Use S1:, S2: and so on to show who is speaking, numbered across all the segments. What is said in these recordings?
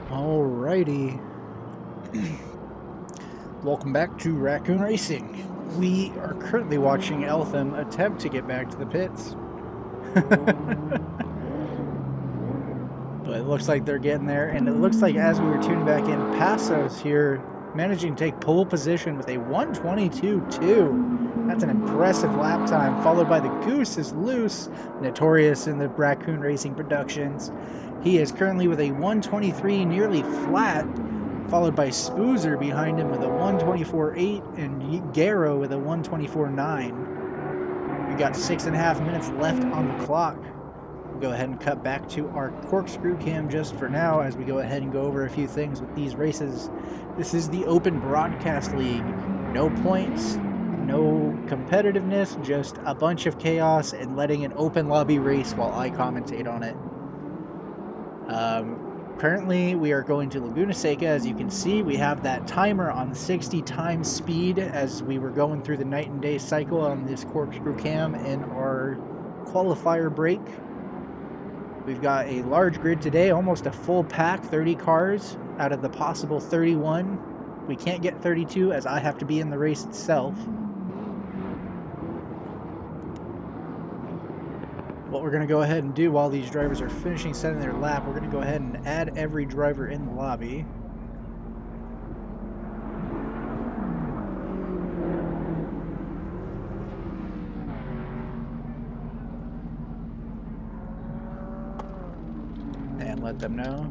S1: Alrighty. Welcome back to Raccoon Racing. We are currently watching Eltham attempt to get back to the pits. But it looks like they're getting there, and it looks like as we were tuning back in, Passos here managing to take pole position with a 1:22.2. That's an impressive lap time, followed by the Goose is Loose, notorious in the Raccoon Racing Productions. He is currently with a 1:23 nearly flat, followed by Spoozer behind him with a 1:24.8 and Garrow with a 1:24.9. We got 6.5 minutes left on the clock. We'll go ahead and cut back to our corkscrew cam just for now as we go ahead and go over a few things with these races. This is the Open Broadcast League. No points, no competitiveness, just a bunch of chaos and letting an open lobby race while I commentate on it. Currently, we are going to Laguna Seca. As you can see, we have that timer on 60 times speed as we were going through the night and day cycle on this corkscrew cam in our qualifier break. We've got a large grid today, almost a full pack, 30 cars out of the possible 31. We can't get 32 as I have to be in the race itself. What we're going to go ahead and do while these drivers are finishing setting their lap, we're going to go ahead and add every driver in the lobby. And let them know.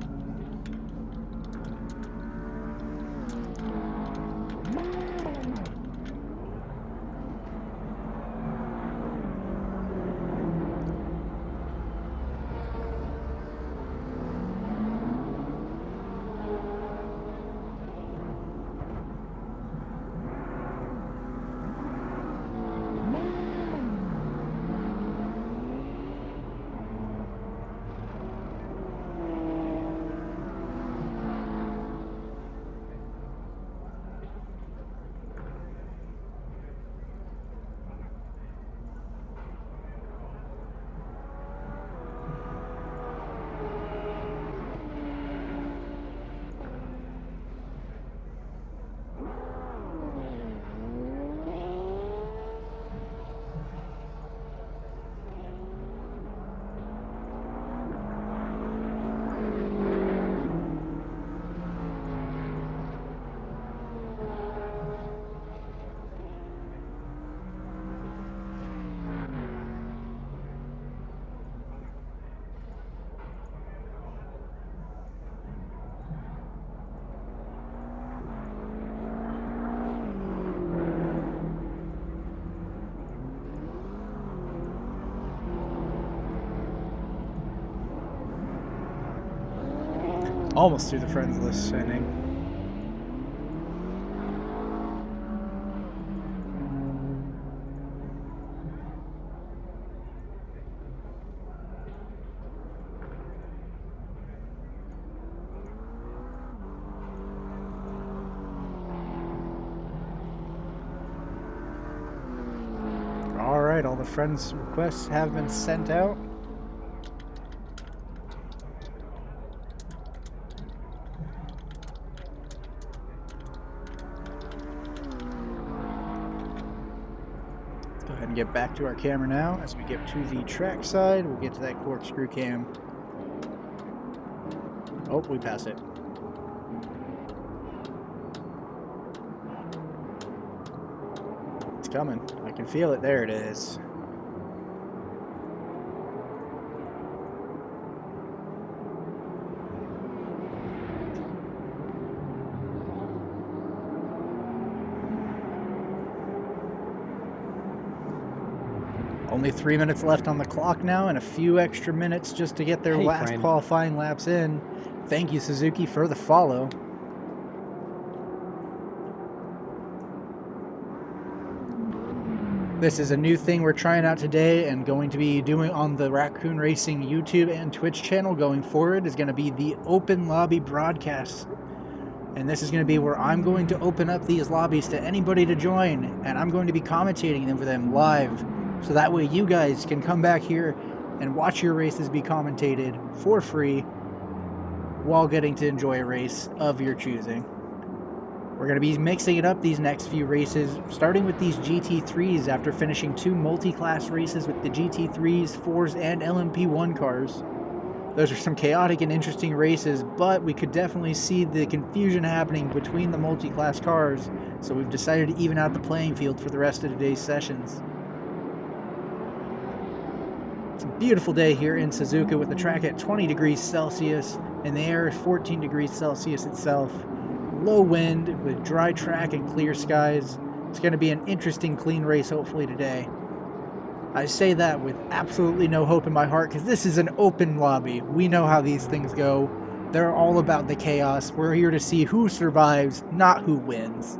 S1: Almost through the friends list inning. All right, all the friends requests have been sent out. Get back to our camera now. As we get to the track side, we'll get to that corkscrew cam. Oh, we pass it. It's coming. I can feel it. There it is. Only 3 minutes left on the clock now and a few extra minutes just to get their last qualifying laps in. Thank you, Suzuki, for the follow. This is a new thing we're trying out today and going to be doing on the Raccoon Racing YouTube and Twitch channel going forward is going to be the open lobby broadcast. And this is going to be where I'm going to open up these lobbies to anybody to join, and I'm going to be commentating them for them live. So that way you guys can come back here and watch your races be commentated for free while getting to enjoy a race of your choosing. We're going to be mixing it up these next few races, starting with these GT3s after finishing 2 multi-class races with the GT3s, 4s, and LMP1 cars. Those are some chaotic and interesting races, but we could definitely see the confusion happening between the multi-class cars, so we've decided to even out the playing field for the rest of today's sessions. It's a beautiful day here in Suzuka with the track at 20 degrees Celsius and the air 14 degrees Celsius itself. Low wind with dry track and clear skies. It's going to be an interesting, clean race hopefully today. I say that with absolutely no hope in my heart because this is an open lobby. We know how these things go. They're all about the chaos. We're here to see who survives, not who wins.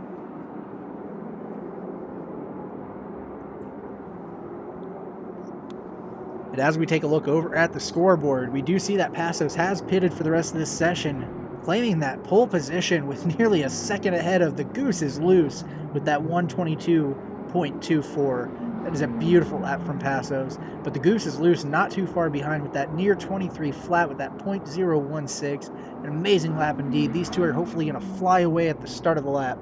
S1: And as we take a look over at the scoreboard, we do see that Passos has pitted for the rest of this session, claiming that pole position with nearly a second ahead of the Goose is Loose with that 122.24. That is a beautiful lap from Passos, but the Goose is Loose not too far behind with that near 23 flat with that 0.016. An amazing lap indeed. These two are hopefully going to fly away at the start of the lap.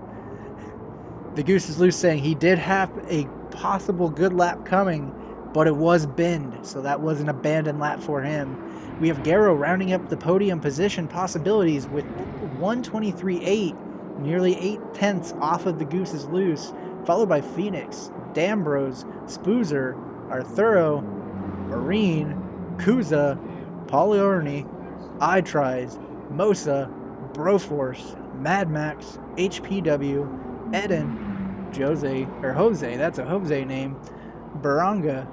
S1: The Goose is Loose saying he did have a possible good lap coming, but it was Bend, so that was an abandoned lap for him. We have Garrow rounding up the podium position possibilities with 123.8, nearly 8 tenths off of the Goose is Loose, followed by Phoenix, D'Ambrose, Spoozer, Arturo, Marine, Kuza, Poliorni, iTries, Mosa, Broforce, Mad Max, HPW, Eden, Jose, that's a Jose name, Baranga,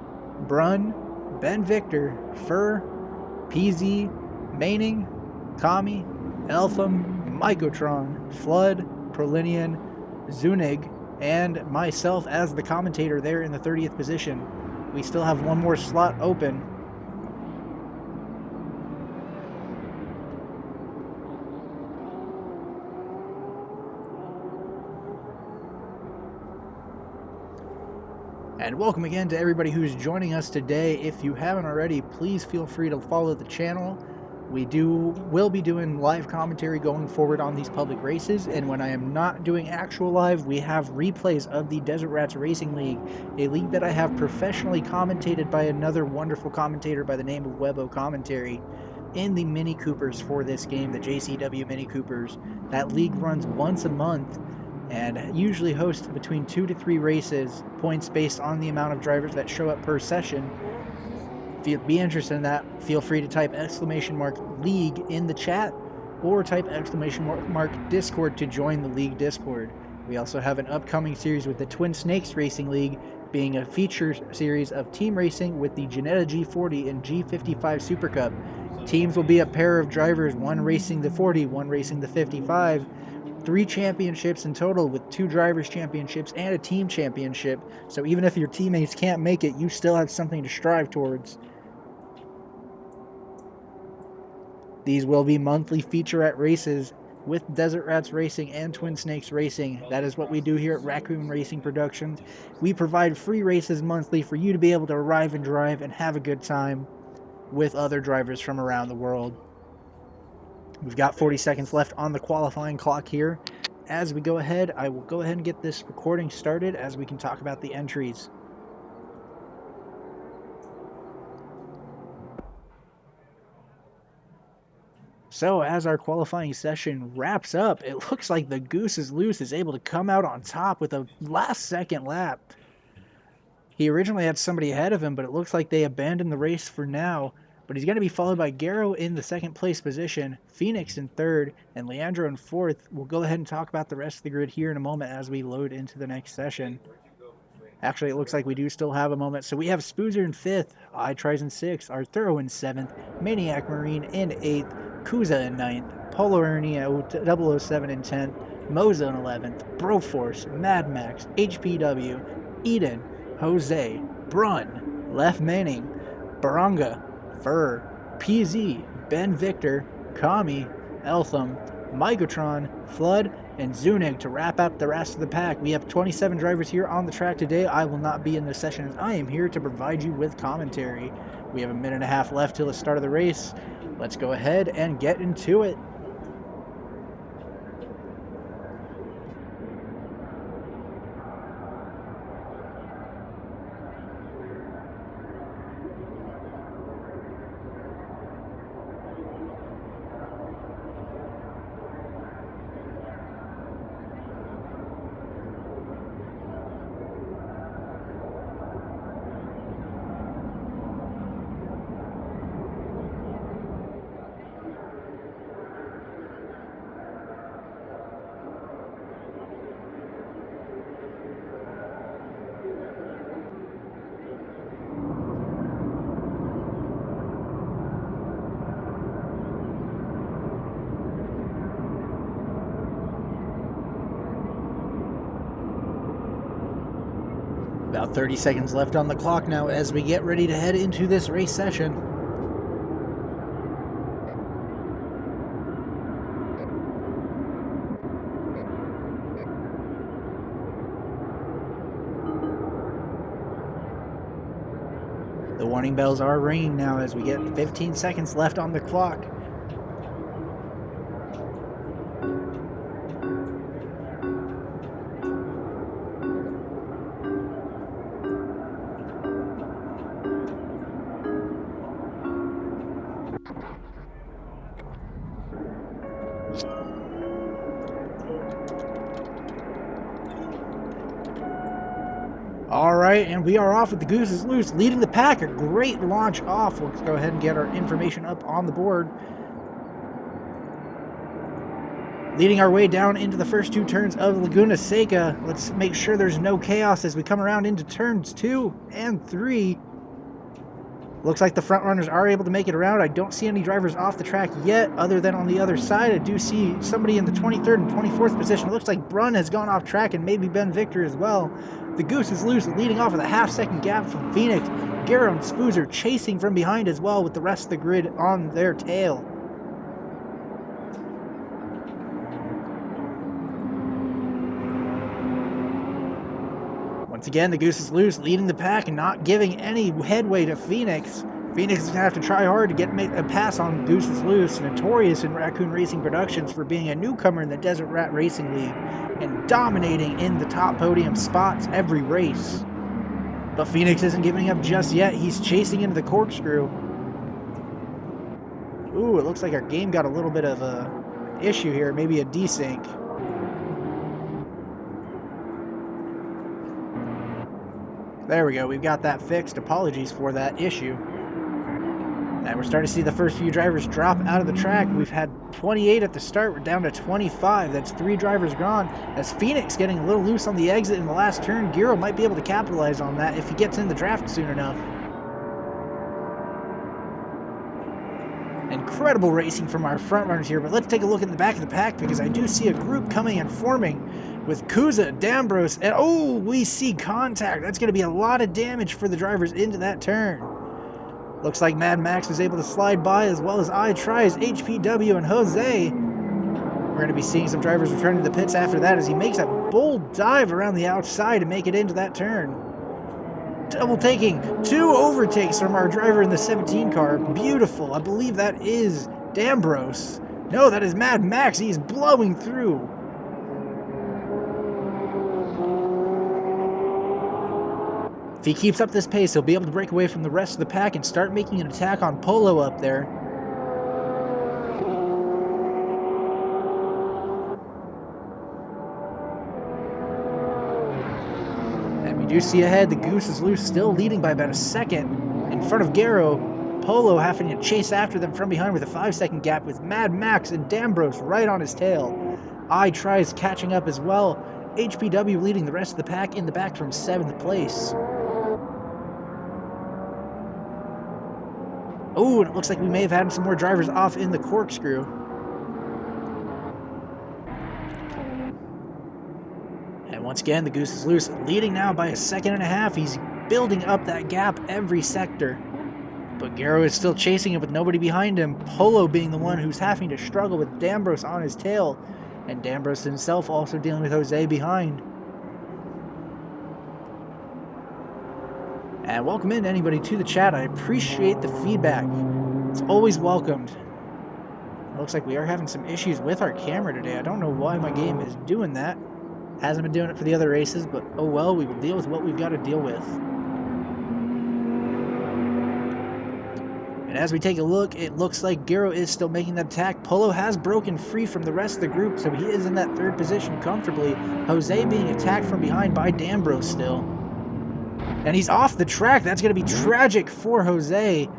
S1: Brun, Ben Victor, Fur, PZ, Maining, Kami, Eltham, Mycotron, Flood, Prolinian, Zunig, and myself as the commentator there in the 30th position. We still have one more slot open. And welcome again to everybody who's joining us today. If you haven't already, please feel free to follow the channel. Will be doing live commentary going forward on these public races, and when I am not doing actual live, we have replays of the Desert Rats Racing League, a league that I have professionally commentated by another wonderful commentator by the name of Webbo Commentary in the Mini Coopers for this game, the JCW Mini Coopers. That league runs once a month and usually hosts between 2 to 3 races, points based on the amount of drivers that show up per session. If you'd be interested in that, feel free to type !league in the chat or type !Discord to join the league Discord. We also have an upcoming series with the Twin Snakes Racing League, being a feature series of team racing with the Ginetta G40 and G55 Super Cup. Teams will be a pair of drivers, one racing the 40, one racing the 55. 3 championships in total with 2 drivers' championships and a team championship. So even if your teammates can't make it, you still have something to strive towards. These will be monthly featurette races with Desert Rats Racing and Twin Snakes Racing. That is what we do here at Raccoon Racing Productions. We provide free races monthly for you to be able to arrive and drive and have a good time with other drivers from around the world. We've got 40 seconds left on the qualifying clock here. As we go ahead, I will go ahead and get this recording started as we can talk about the entries. So as our qualifying session wraps up, it looks like the Goose is Loose is able to come out on top with a last-second lap. He originally had somebody ahead of him, but it looks like they abandoned the race for now. But he's going to be followed by Garrow in the second place position, Phoenix in third, and Leandro in fourth. We'll go ahead and talk about the rest of the grid here in a moment as we load into the next session. Actually, it looks like we do still have a moment. So we have Spoozer in fifth, iTries in sixth, Arturo in seventh, Maniac Marine in eighth, Kuza in ninth, Polo Ernie 007 in 10th, Moza in 11th, Broforce, Mad Max, HPW, Eden, Jose, Brun, Lef Manning, Baranga, Fur, PZ, Ben Victor, Kami, Eltham, Microtron, Flood, and Zunic to wrap up the rest of the pack. We have 27 drivers here on the track today. I will not be in this session as I am here to provide you with commentary. We have a minute and a half left till the start of the race. Let's go ahead and get into it. About 30 seconds left on the clock now as we get ready to head into this race session. The warning bells are ringing now as we get 15 seconds left on the clock. All right, and we are off with the Goose is Loose, leading the pack. A great launch off. Let's go ahead and get our information up on the board. Leading our way down into the first two turns of Laguna Seca. Let's make sure there's no chaos as we come around into turns 2 and 3. Looks like the front runners are able to make it around. I don't see any drivers off the track yet, other than on the other side. I do see somebody in the 23rd and 24th position. It looks like Brun has gone off track and maybe Ben Victor as well. The Goose is Loose, leading off with a half-second gap from Phoenix. Garrow and Spoozer chasing from behind as well, with the rest of the grid on their tail. Once again, the Goose is Loose, leading the pack and not giving any headway to Phoenix. Phoenix is going to have to try hard to get a pass on Goose is Loose, notorious in Raccoon Racing Productions for being a newcomer in the Desert Rat Racing League and dominating in the top podium spots every race. But Phoenix isn't giving up just yet. He's chasing into the corkscrew. Ooh, it looks like our game got a little bit of a issue here, maybe a desync. There we go, we've got that fixed. Apologies for that issue. And we're starting to see the first few drivers drop out of the track. We've had 28 at the start. We're down to 25. That's 3 drivers gone. As Phoenix getting a little loose on the exit in the last turn, Giro might be able to capitalize on that if he gets in the draft soon enough. Incredible racing from our front runners here, but let's take a look in the back of the pack because I do see a group coming and forming with Kuza, Dambros, and oh, we see contact. That's going to be a lot of damage for the drivers into that turn. Looks like Mad Max is able to slide by, as well as iTry's, HPW, and Jose. We're going to be seeing some drivers return to the pits after that as he makes a bold dive around the outside to make it into that turn. Double taking, 2 overtakes from our driver in the 17 car. Beautiful. I believe that is Dambros. No, that is Mad Max. He's blowing through. If he keeps up this pace, he'll be able to break away from the rest of the pack and start making an attack on Polo up there. And we do see ahead, the Goose is Loose still leading by about a second in front of Garrow. Polo having to chase after them from behind with a 5-second gap, with Mad Max and Dambros right on his tail. iTry's catching up as well. HPW leading the rest of the pack in the back from 7th place. Oh, and it looks like we may have had some more drivers off in the corkscrew. And once again, the Goose is Loose, leading now by a 1.5 seconds. He's building up that gap every sector. But Guerrero is still chasing him with nobody behind him. Polo being the one who's having to struggle with D'Ambrose on his tail. And D'Ambrose himself also dealing with Jose behind. And welcome in anybody to the chat. I appreciate the feedback. It's always welcomed. It looks like we are having some issues with our camera today. I don't know why my game is doing that. Hasn't been doing it for the other races, but oh well, we will deal with what we've got to deal with. And as we take a look, it looks like Guerrero is still making that attack. Polo has broken free from the rest of the group, so he is in that third position comfortably. Jose being attacked from behind by D'Ambrose still. And he's off the track. That's going to be tragic for Jose.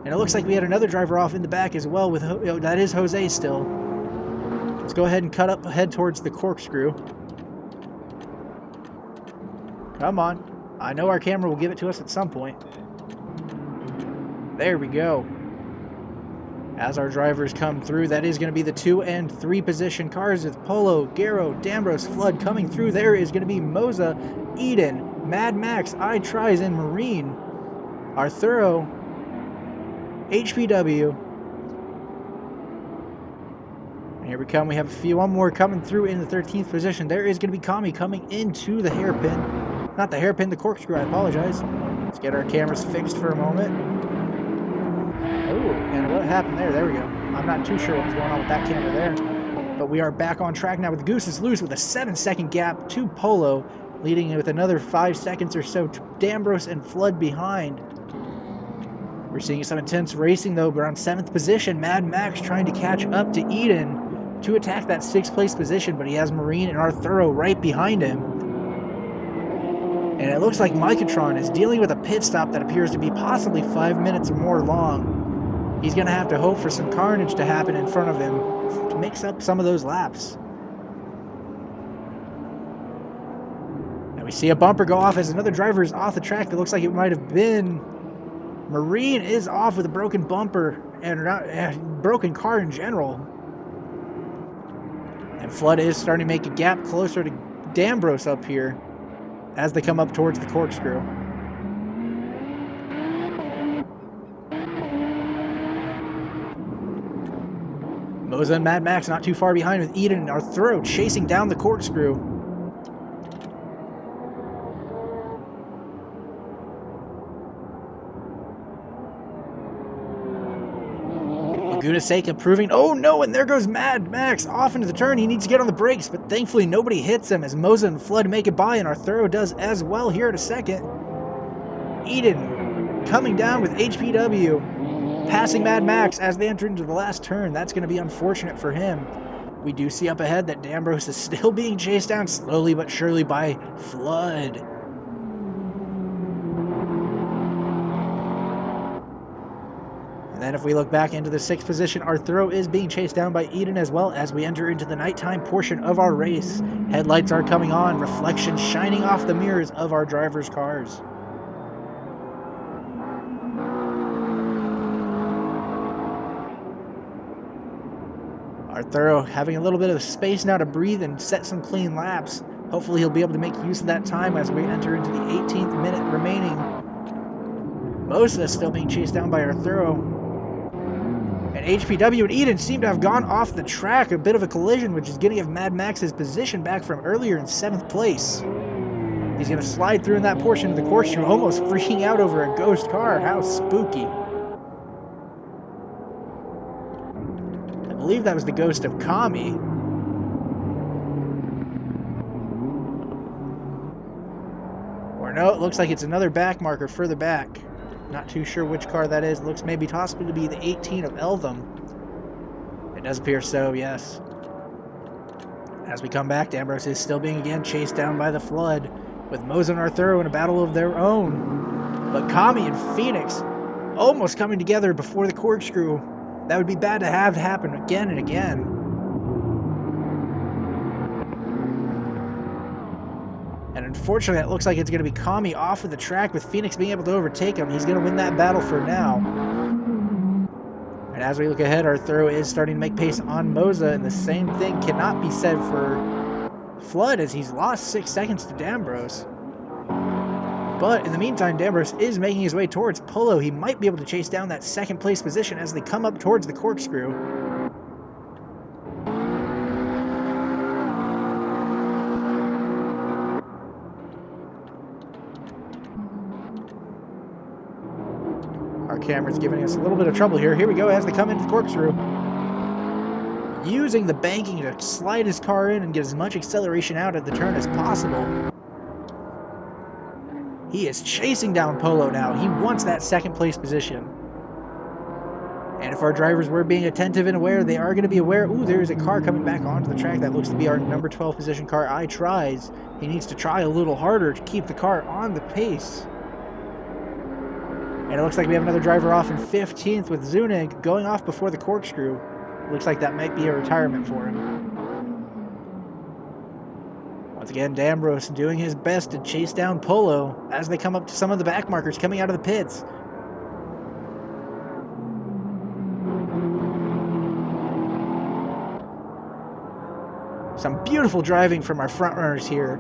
S1: And it looks like we had another driver off in the back as well. That is Jose still. Let's go ahead and cut up ahead towards the corkscrew. Come on. I know our camera will give it to us at some point. There we go. As our drivers come through, that is going to be the 2 and 3 position cars with Polo, Guerrero, D'Ambrose, Flood coming through. There is going to be Moza, Eden, Mad Max, iTries, and Marine. Arturo, HPW. And here we come. We have one more coming through in the 13th position. There is going to be Kami coming into the hairpin. Not the hairpin, the corkscrew, I apologize. Let's get our cameras fixed for a moment. Oh, and what happened there? There we go. I'm not too sure what's going on with that camera there. But we are back on track now with Goose is Loose with a 7-second gap to Polo, leading with another 5 seconds or so to D'Ambrose and Flood behind. We're seeing some intense racing though. We're on 7th position. Mad Max trying to catch up to Eden to attack that 6th place position, but he has Marine and Arturo right behind him. And it looks like Micatron is dealing with a pit stop that appears to be possibly 5 minutes or more long. He's going to have to hope for some carnage to happen in front of him to mix up some of those laps. And we see a bumper go off as another driver is off the track. It looks like it might have been Marine is off with a broken bumper and broken car in general. And Flood is starting to make a gap closer to D'Ambrose up here as they come up towards the corkscrew. Moza and Mad Max not too far behind with Eden and Arturo chasing down the corkscrew. Laguna Seca proving, oh no, and there goes Mad Max off into the turn. He needs to get on the brakes, but thankfully nobody hits him as Moza and Flood make it by, and Arturo does as well here in a second. Eden coming down with HPW. Passing Mad Max as they enter into the last turn. That's going to be unfortunate for him. We do see up ahead that D'Ambrose is still being chased down slowly but surely by Flood. And then if we look back into the 6th position, Arturo is being chased down by Eden as well as we enter into the nighttime portion of our race. Headlights are coming on, reflections shining off the mirrors of our drivers' cars. Arturo having a little bit of space now to breathe and set some clean laps. Hopefully he'll be able to make use of that time as we enter into the 18th minute remaining. Moza still being chased down by Arturo. And HPW and Eden seem to have gone off the track. A bit of a collision, which is going to give Mad Max his position back from earlier in 7th place. He's going to slide through in that portion of the corkscrew, almost freaking out over a ghost car. How spooky. I believe that was the ghost of Kami. Or no, it looks like it's another back marker further back. Not too sure which car that is. It looks maybe possibly to be the 18 of Eltham. It does appear so, yes. As we come back, D'Ambrose is still being again chased down by the Flood, with Moza and Arturo in a battle of their own. But Kami and Phoenix almost coming together before the corkscrew. That would be bad to have happen again and again. And unfortunately, it looks like it's going to be Kami off of the track with Phoenix being able to overtake him. He's going to win that battle for now. And as we look ahead, Arturo is starting to make pace on Moza, and the same thing cannot be said for Flood as he's lost 6 seconds to D'Ambrose. But in the meantime, D'Ambrose is making his way towards Polo. He might be able to chase down that second place position as they come up towards the corkscrew. Our camera's giving us a little bit of trouble here. Here we go as they come into the corkscrew. Using the banking to slide his car in and get as much acceleration out at the turn as possible. He is chasing down Polo now. He wants that second place position. And if our drivers were being attentive and aware, they are going to be aware. Ooh, there's a car coming back onto the track. That looks to be our number 12 position car, iTries. He needs to try a little harder to keep the car on the pace. And it looks like we have another driver off in 15th with Zuniga going off before the corkscrew. Looks like that might be a retirement for him. Once again, D'Ambrose doing his best to chase down Polo as they come up to some of the back markers coming out of the pits. Some beautiful driving from our front runners here.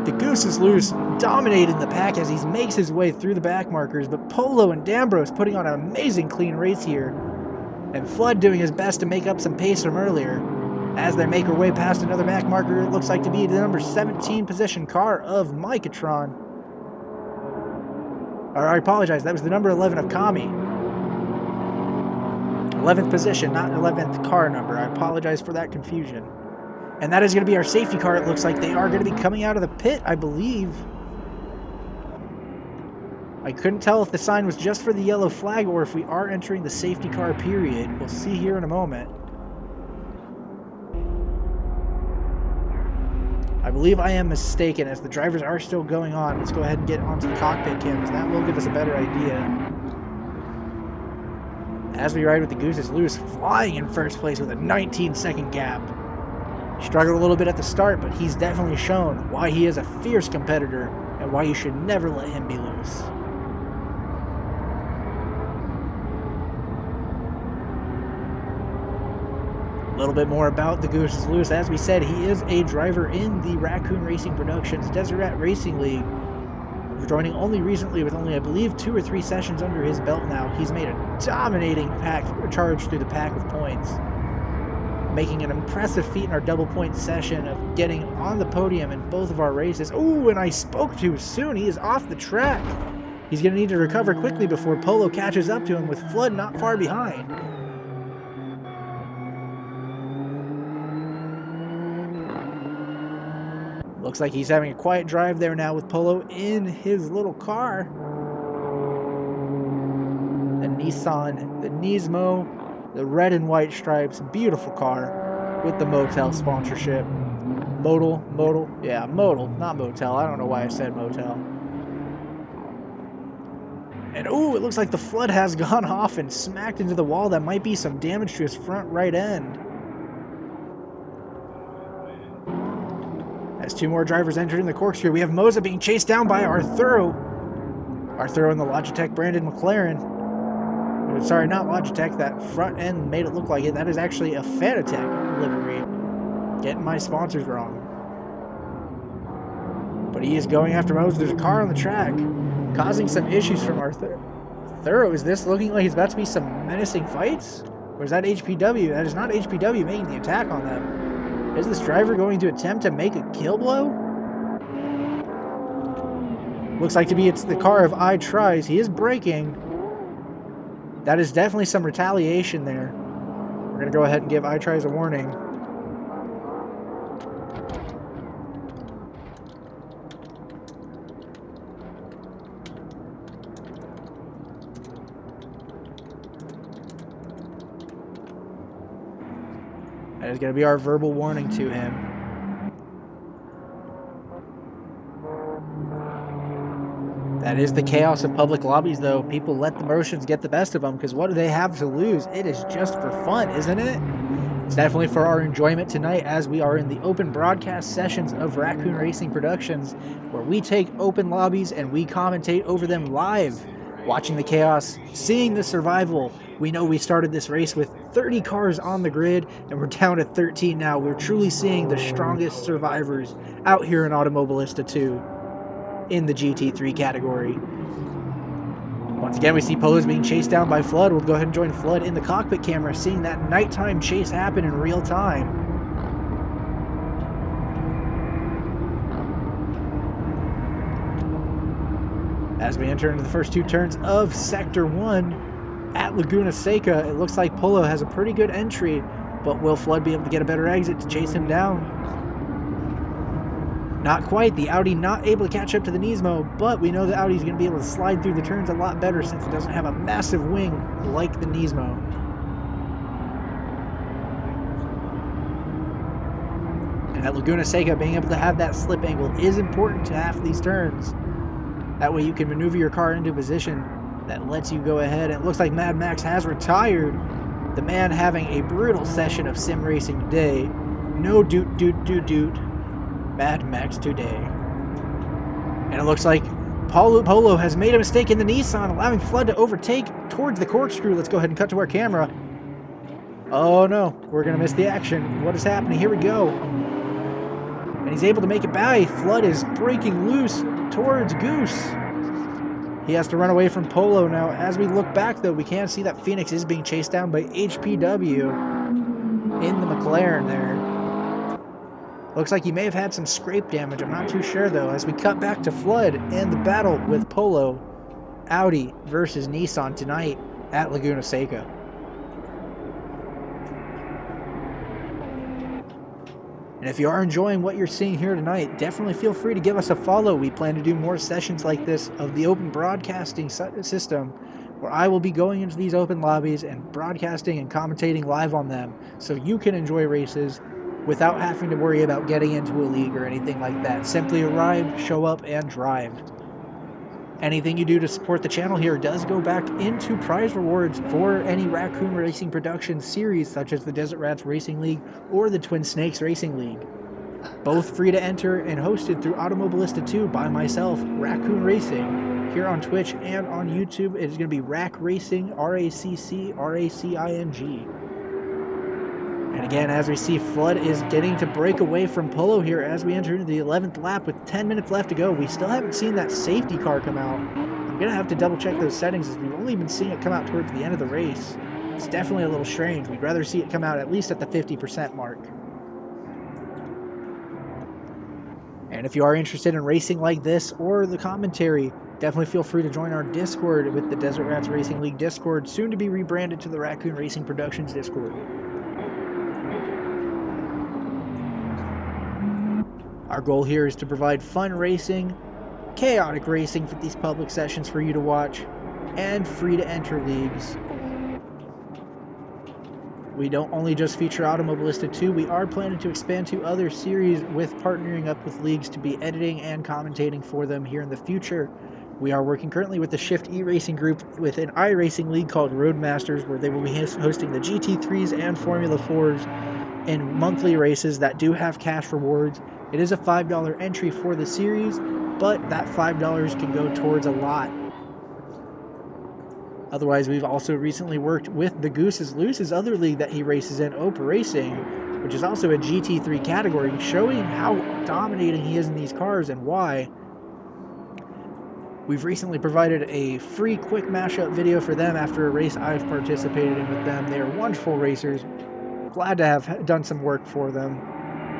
S1: The Goose is Loose dominating the pack as he makes his way through the back markers, but Polo and D'Ambrose putting on an amazing clean race here. And Flood doing his best to make up some pace from earlier. As they make their way past another back marker, it looks like to be the number 17 position car of Micatron. Or I apologize, that was the number 11 of Kami. 11th position, not 11th car number. I apologize for that confusion. And that is going to be our safety car. It looks like they are going to be coming out of the pit, I believe. I couldn't tell if the sign was just for the yellow flag or if we are entering the safety car period. We'll see here in a moment. I believe I am mistaken as the drivers are still going on. Let's go ahead and get onto the cockpit cameras. That will give us a better idea. As we ride with the Goose is Loose, flying in first place with a 19-second gap. Struggled a little bit at the start, but he's definitely shown why he is a fierce competitor and why you should never let him be loose. A little bit more about the Goose is Loose. As we said, he is a driver in the Raccoon Racing Productions Deseret Racing League. Joining only recently with only, I believe, 2 or 3 sessions under his belt now. He's made a dominating charge through the pack with points. Making an impressive feat in our double point session of getting on the podium in both of our races. Ooh, and I spoke too soon. He is off the track. He's going to need to recover quickly before Polo catches up to him with Flood not far behind. Looks like he's having a quiet drive there now with Polo in his little car. The Nissan, the Nismo, the red and white stripes, beautiful car with the Motel sponsorship. Modal, yeah, Modal, not Motel. I don't know why I said Motel. And ooh, it looks like the Flood has gone off and smacked into the wall. That might be some damage to his front right end. As 2 more drivers entering the corkscrew, we have Moza being chased down by Arturo. Arturo in the Logitech branded McLaren. Sorry, not Logitech. That front end made it look like it. That is actually a Fanatec livery. Getting my sponsors wrong. But he is going after Moza. There's a car on the track, causing some issues from Arturo. Is this looking like it's about to be some menacing fights? Or is that HPW? That is not HPW making the attack on them. Is this driver going to attempt to make a kill blow? Looks like to be it's the car of iTries. He is braking. That is definitely some retaliation there. We're going to go ahead and give iTries a warning. That is going to be our verbal warning to him. That is the chaos of public lobbies, though. People let the emotions get the best of them, because what do they have to lose? It is just for fun, isn't it? It's definitely for our enjoyment tonight, as we are in the open broadcast sessions of Raccoon Racing Productions, where we take open lobbies and we commentate over them live, watching the chaos, seeing the survival. We know we started this race with 30 cars on the grid, and we're down to 13 now. We're truly seeing the strongest survivors out here in Automobilista 2. in the GT3 category. Once again, we see Polo's being chased down by Flood. We'll go ahead and join Flood in the cockpit camera, seeing that nighttime chase happen in real time. As we enter into the first 2 turns of Sector 1 at Laguna Seca, it looks like Polo has a pretty good entry, but will Flood be able to get a better exit to chase him down? Not quite. The Audi not able to catch up to the Nismo, but we know the Audi's going to be able to slide through the turns a lot better since it doesn't have a massive wing like the Nismo. And at Laguna Seca, being able to have that slip angle is important to half these turns. That way you can maneuver your car into a position that lets you go ahead. And it looks like Mad Max has retired. The man having a brutal session of sim racing today. No doot. Mad Max today. And it looks like Polo has made a mistake in the Nissan, allowing Flood to overtake towards the corkscrew. Let's go ahead and cut to our camera. Oh no, we're going to miss the action. What is happening? Here we go. And he's able to make it by. Flood is breaking loose towards Goose. He has to run away from Polo now. As we look back, though, we can see that Phoenix is being chased down by HPW in the McLaren there. Looks like he may have had some scrape damage. I'm not too sure, though, as we cut back to Flood and the battle with Polo, Audi versus Nissan tonight at Laguna Seca. And if you are enjoying what you're seeing here tonight, definitely feel free to give us a follow. We plan to do more sessions like this of the open broadcasting system, where I will be going into these open lobbies and broadcasting and commentating live on them, so you can enjoy races without having to worry about getting into a league or anything like that. Simply arrive, show up, and drive. Anything you do to support the channel here does go back into prize rewards for any Raccoon Racing Productions series, such as the Desert Rats Racing League or the Twin Snakes Racing League. Both free to enter and hosted through Automobilista 2 by myself, Raccoon Racing, here on Twitch and on YouTube. It is going to be Rack Racing, RACC, And again, as we see, Flood is getting to break away from Polo here as we enter into the 11th lap with 10 minutes left to go. We still haven't seen that safety car come out. I'm going to have to double check those settings, as we've only been seeing it come out towards the end of the race. It's definitely a little strange. We'd rather see it come out at least at the 50% mark. And if you are interested in racing like this or the commentary, definitely feel free to join our Discord with the Desert Rats Racing League Discord, soon to be rebranded to the Raccoon Racing Productions Discord. Our goal here is to provide fun racing, chaotic racing for these public sessions for you to watch, and free to enter leagues. We don't only just feature Automobilista 2, we are planning to expand to other series with partnering up with leagues to be editing and commentating for them here in the future. We are working currently with the Shift E-Racing group with an iRacing league called Roadmasters, where they will be hosting the GT3s and Formula 4s in monthly races that do have cash rewards. It is a $5 entry for the series, but that $5 can go towards a lot. Otherwise, we've also recently worked with the Goose's Loose's other league that he races in, Opa Racing, which is also a GT3 category, showing how dominating he is in these cars and why. We've recently provided a free quick mashup video for them after a race I've participated in with them. They are wonderful racers. Glad to have done some work for them.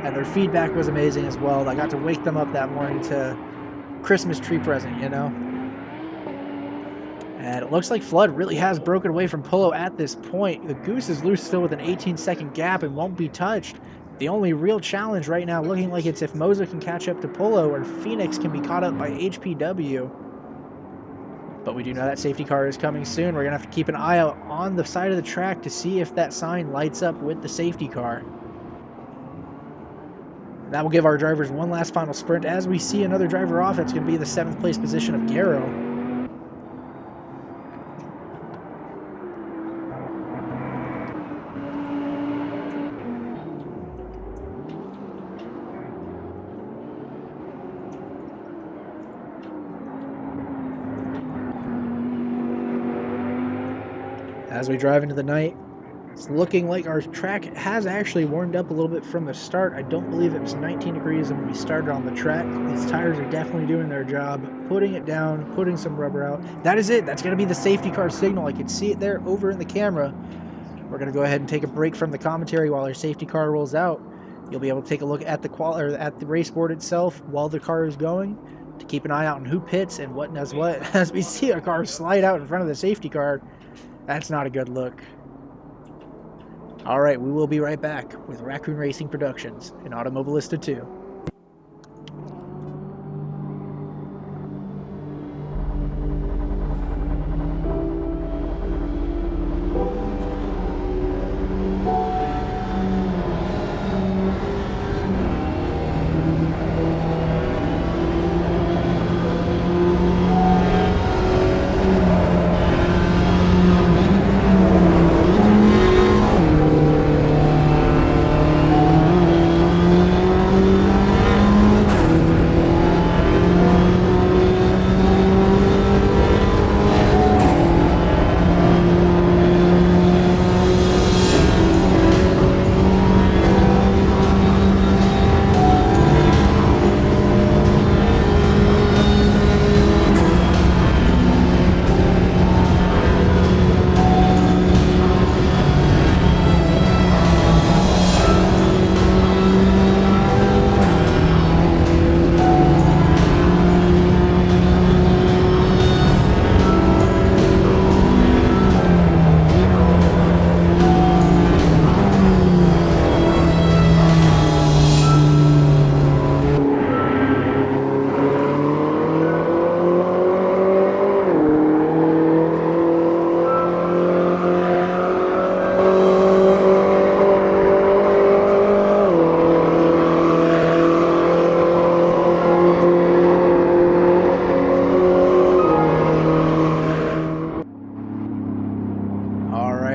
S1: And their feedback was amazing as well. I got to wake them up that morning to Christmas tree present, you know? And it looks like Flood really has broken away from Polo at this point. The Goose is loose still with an 18-second gap and won't be touched. The only real challenge right now looking like it's if Moza can catch up to Polo or Phoenix can be caught up by HPW. But we do know that safety car is coming soon. We're going to have to keep an eye out on the side of the track to see if that sign lights up with the safety car. That will give our drivers one last final sprint as we see another driver off. It's going to be the 7th place position of Garrow. As we drive into the night, It's looking like our track has actually warmed up a little bit from the start. I don't believe it was 19 degrees when we started on the track. These tires are definitely doing their job, putting it down, putting some rubber out. That is it. That's going to be the safety car signal. I can see it there over in the camera. We're going to go ahead and take a break from the commentary while our safety car rolls out. You'll be able to take a look at the race board itself while the car is going to keep an eye out on who pits and what does what. As we see a car slide out in front of the safety car, that's not a good look. All right, we will be right back with Raccoon Racing Productions and Automobilista 2.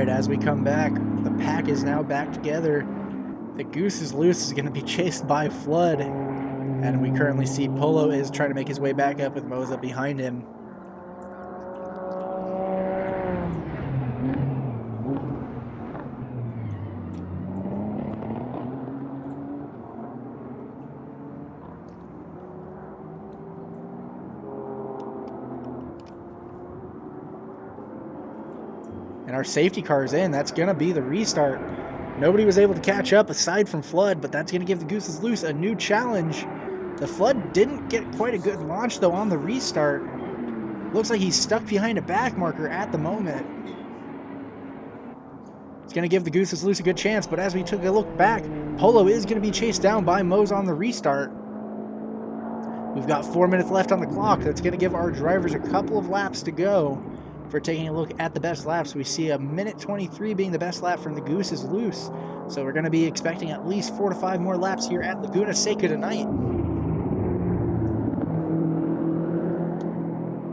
S1: As we come back, the pack is now back together. The Goose is Loose is going to be chased by Flood, and we currently see Polo is trying to make his way back up with Moza behind him. And our safety car is in. That's going to be the restart. Nobody was able to catch up aside from Flood, but that's going to give the Gooses Loose a new challenge. The Flood didn't get quite a good launch, though, on the restart. Looks like he's stuck behind a back marker at the moment. It's going to give the Gooses Loose a good chance, but as we took a look back, Polo is going to be chased down by Moza on the restart. We've got 4 minutes left on the clock. That's going to give our drivers a couple of laps to go. For taking a look at the best laps, we see a minute 23 being the best lap from the Goose is Loose. So we're going to be expecting at least 4 to 5 more laps here at Laguna Seca tonight.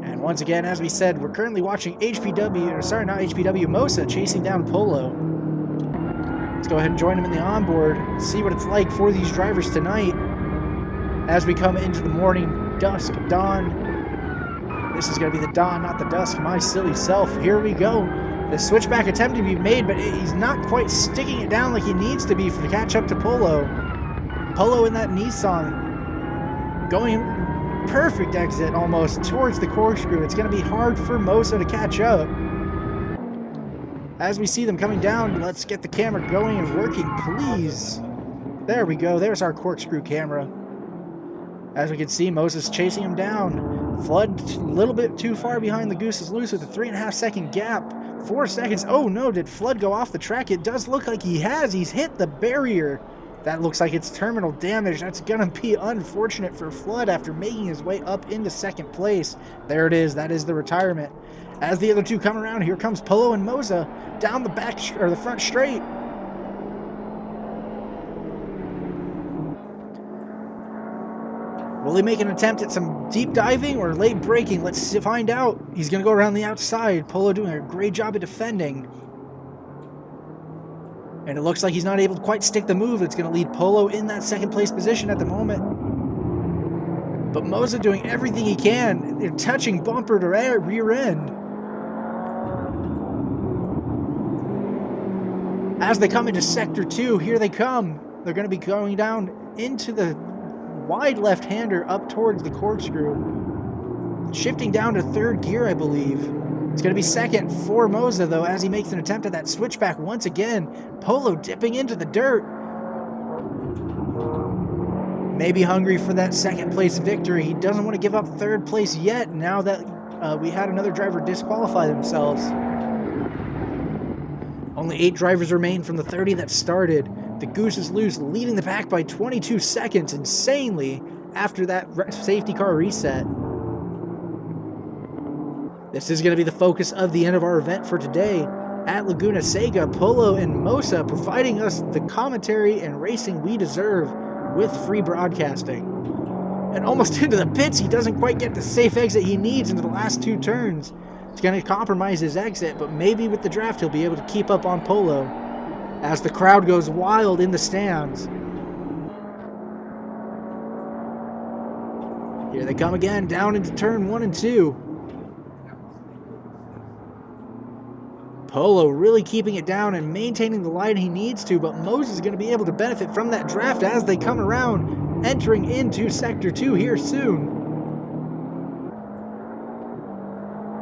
S1: And once again, as we said, we're currently watching Moza chasing down Polo. Let's go ahead and join him in the onboard, see what it's like for these drivers tonight as we come into the morning dusk, dawn. This is going to be the dawn, not the dusk, my silly self. Here we go. The switchback attempt to be made, but he's not quite sticking it down like he needs to be to catch up to Polo. Polo in that Nissan going perfect exit almost towards the corkscrew. It's going to be hard for Moza to catch up. As we see them coming down, let's get the camera going and working, please. There we go. There's our corkscrew camera. As we can see, Moza's chasing him down. Flood a little bit too far behind the Goose is Loose with a 3.5 second gap. 4 seconds. Oh no, did Flood go off the track? It does look like he has. He's hit the barrier. That looks like it's terminal damage. That's going to be unfortunate for Flood after making his way up into second place. There it is. That is the retirement. As the other two come around, here comes Polo and Moza down the back or the front straight. Will he make an attempt at some deep diving or late braking? Let's find out. He's going to go around the outside. Polo doing a great job of defending. And it looks like he's not able to quite stick the move. It's going to lead Polo in that second place position at the moment. But Moza doing everything he can. They're touching bumper to rear end. As they come into Sector 2, here they come. They're going to be going down into the wide left-hander up towards the corkscrew. Shifting down to third gear, I believe. It's going to be second for Moza, though, as he makes an attempt at that switchback once again. Polo dipping into the dirt. Maybe hungry for that second place victory. He doesn't want to give up third place yet, now that we had another driver disqualify themselves. Only 8 drivers remain from the 30 that started. The Goose is Loose leading the pack by 22 seconds, insanely, after that safety car reset. This is going to be the focus of the end of our event for today. At Laguna Seca, Polo and Moza providing us the commentary and racing we deserve with free broadcasting. And almost into the pits, he doesn't quite get the safe exit he needs into the last 2 turns. It's going to compromise his exit, but maybe with the draft he'll be able to keep up on Polo as the crowd goes wild in the stands. Here they come again, down into turn 1 and 2. Polo really keeping it down and maintaining the line he needs to, but Moza is going to be able to benefit from that draft as they come around, entering into Sector 2 here soon.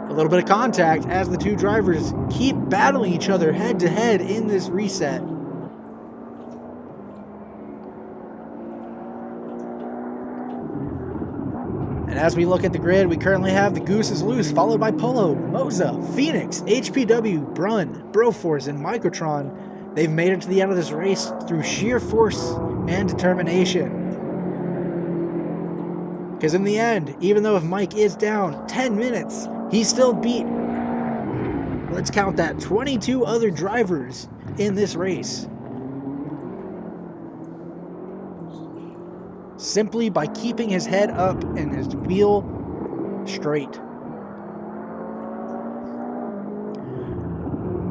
S1: A little bit of contact as the 2 drivers keep battling each other head to head in this reset. And as we look at the grid, we currently have the Goose is Loose, followed by Polo, Moza, Phoenix, HPW, Brun, Broforce, and Microtron. They've made it to the end of this race through sheer force and determination. Because in the end, even though if Mike is down 10 minutes, he still beat, let's count that, 22 other drivers in this race. Simply by keeping his head up and his wheel straight.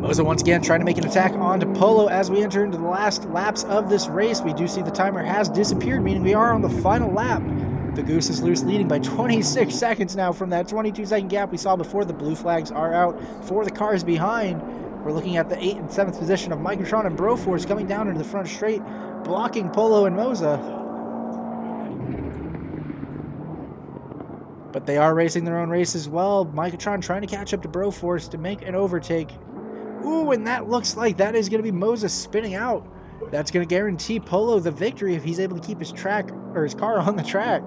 S1: Moza once again trying to make an attack onto Polo as we enter into the last laps of this race. We do see the timer has disappeared, meaning we are on the final lap. The Goose is Loose leading by 26 seconds now from that 22-second gap we saw before. The blue flags are out for the cars behind. We're looking at the 8th and 7th position of Microtron and Broforce coming down into the front straight, blocking Polo and Moza. But they are racing their own race as well. Microtron trying to catch up to Broforce to make an overtake. Ooh, and that looks like that is going to be Moza spinning out. That's going to guarantee Polo the victory if he's able to keep his car on the track.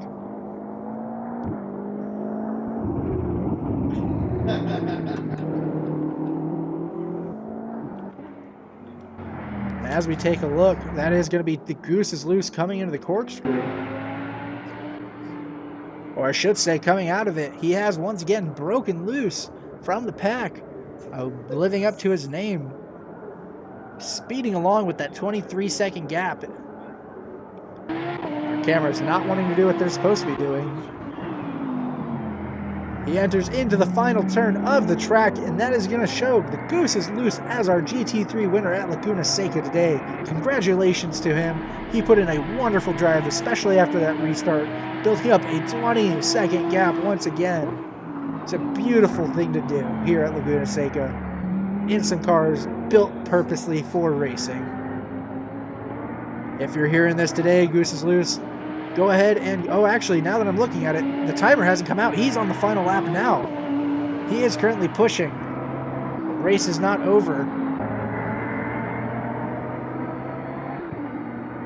S1: As we take a look, that is going to be the Goose is Loose coming into the corkscrew. Or I should say, coming out of it, he has once again broken loose from the pack, living up to his name, speeding along with that 23-second gap. Our camera's not wanting to do what they're supposed to be doing. He enters into the final turn of the track, and that is going to show the Goose is Loose as our GT3 winner at Laguna Seca today. Congratulations to him. He put in a wonderful drive, especially after that restart, building up a 20-second gap once again. It's a beautiful thing to do here at Laguna Seca. Instant cars built purposely for racing. If you're hearing this today, Goose is Loose, go ahead and, oh, actually, now that I'm looking at it, the timer hasn't come out. He's on the final lap now. He is currently pushing. The race is not over.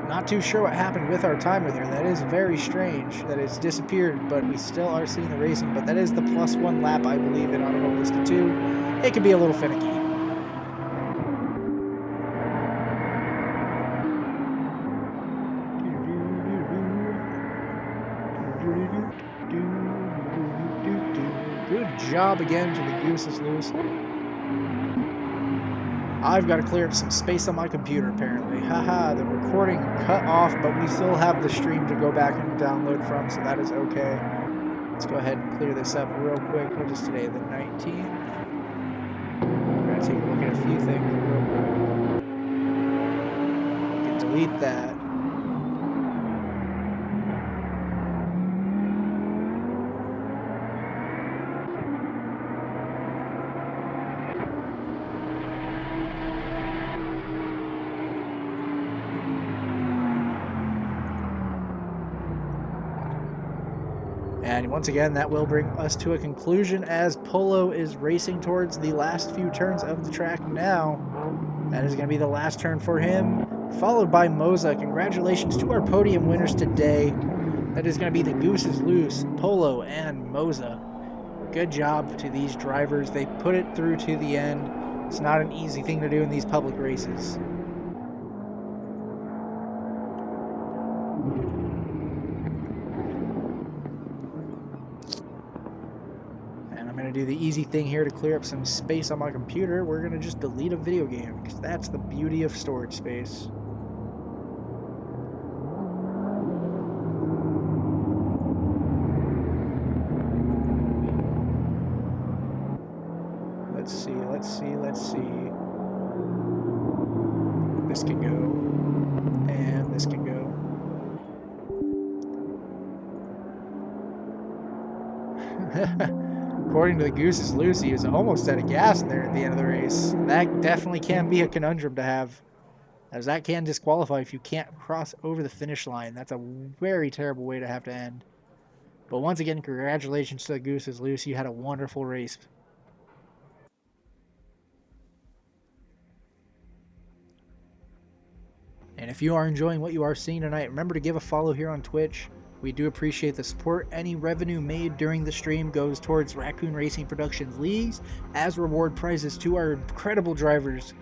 S1: Not too sure what happened with our timer there. That is very strange that it's disappeared, but we still are seeing the racing. But that is the +1 lap, I believe, in Automobilista 2. It can be a little finicky. Good job again to the Goose is Loose. I've got to clear up some space on my computer, apparently. Haha, the recording cut off, but we still have the stream to go back and download from, so that is okay. Let's go ahead and clear this up real quick. What is today, the 19th? We're going to take a look at a few things real quick. We can delete that. And once again, that will bring us to a conclusion as Polo is racing towards the last few turns of the track now. That is going to be the last turn for him, followed by Moza. Congratulations to our podium winners today. That is going to be the Goose is Loose, Polo, and Moza. Good job to these drivers. They put it through to the end. It's not an easy thing to do in these public races. And I'm going to do the easy thing here to clear up some space on my computer. We're going to just delete a video game because that's the beauty of storage space. Let's see. This can go, and this can go. According to the Goose is Loose, he was almost out of gas there at the end of the race. That definitely can be a conundrum to have, as that can disqualify if you can't cross over the finish line. That's a very terrible way to have to end. But once again, congratulations to the Goose is Loose. You had a wonderful race. And if you are enjoying what you are seeing tonight, remember to give a follow here on Twitch. We do appreciate the support. Any revenue made during the stream goes towards Raccoon Racing Productions Leagues as reward prizes to our incredible drivers